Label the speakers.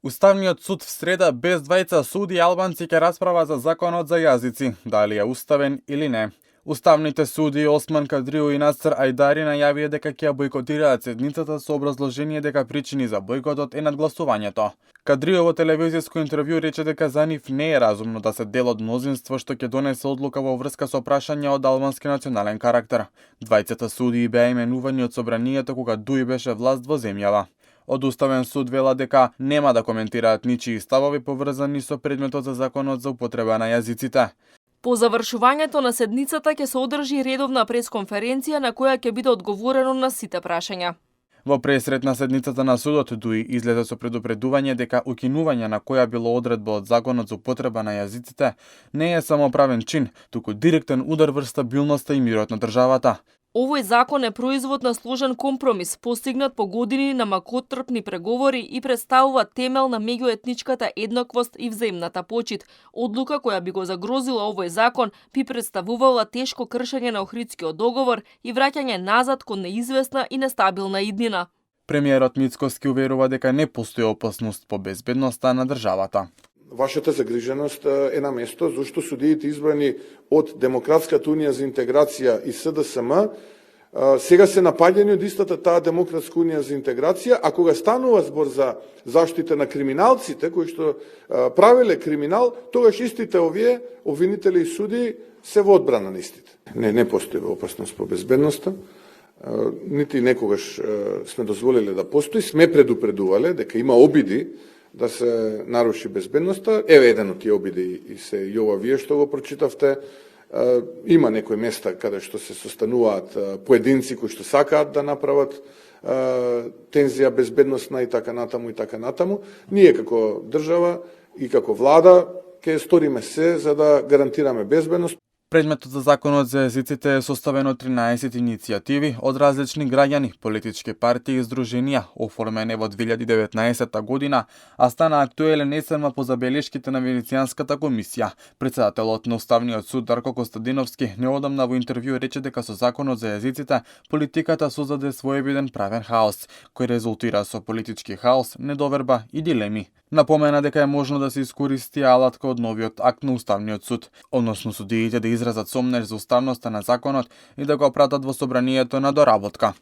Speaker 1: Уставниот суд в среда без двајца суди албанци ќе расправа за законот за јазици, дали е уставен или не. Уставните суди Осман Кадрио и Насер Ајдари најавија дека ќе ја бојкотираат седницата со образложение дека причини за бојкотот е надгласувањето. Кадрио во телевизиско интервју рече дека за нив не е разумно да се дел од мнозинство што ќе донесе одлука во врска со прашања од албански национален карактер. Двајцата суди беа именувани од собранието кога Дуи беше власт во земјава. Од Уставен суд вела дека нема да коментираат ничии ставови поврзани со предметот за законот за употреба на јазиците.
Speaker 2: По завршувањето на седницата ќе се одржи редовна пресконференција на која ќе биде одговорено на сите прашања.
Speaker 1: Во пресрет на седницата на судот Дуи излезе со предупредување дека укинување на која било одредба од законот за употреба на јазиците не е само правен чин, туку директен удар врз стабилноста и мирот на државата.
Speaker 2: Овој закон е производ на сложен компромис, постигнат по години на макотрпни преговори и представува темел на меѓуетничката еднаквост и взаимната почит. Одлука која би го загрозила овој закон би представувала тешко кршење на Охридскиот договор и враќање назад кон неизвестна и нестабилна иднина.
Speaker 1: Премиерот Мицкоски уверува дека не постои опасност по безбедноста на државата.
Speaker 3: Вашата загриженост е на место, зашто судиите избрани од Демократската унија за интеграција и СДСМ сега се напаѓани од истата таа Демократска унија за интеграција, а кога станува збор за заштита на криминалците кои што правеле криминал, тогаш истите овие обвинители и суди се во одбрана на истите. Не постои опасност по безбедноста, нити некогаш сме дозволиле да постои, сме предупредувале дека има обиди да се наруши безбедноста. Еве еден од тие обиди и се и ова вие што го прочитавте. Има некои места каде што се состануваат поединци кои што сакаат да направат тензија безбедносна и така натаму и така натаму. Ние како држава и како влада ќе сториме се за да гарантираме безбедност.
Speaker 1: Предметот за законот за јазиците е составен од 13 иницијативи од различни граѓани, политички партии и здруженија, оформени во 2019 година, а стана актуелен есенва по забелешките на Венецијанската комисија. Претседателот на Уставниот суд Дарко Костадиновски неодамна во интервју рече дека со законот за јазиците политиката создаде своевиден правен хаос, кој резултира со политички хаос, недоверба и дилеми. Напомена дека е можно да се искористи алатка од новиот акт на Уставниот суд, односно судиите да изразат сомнеж за уставноста на законот и да го пратат во собранието на доработка.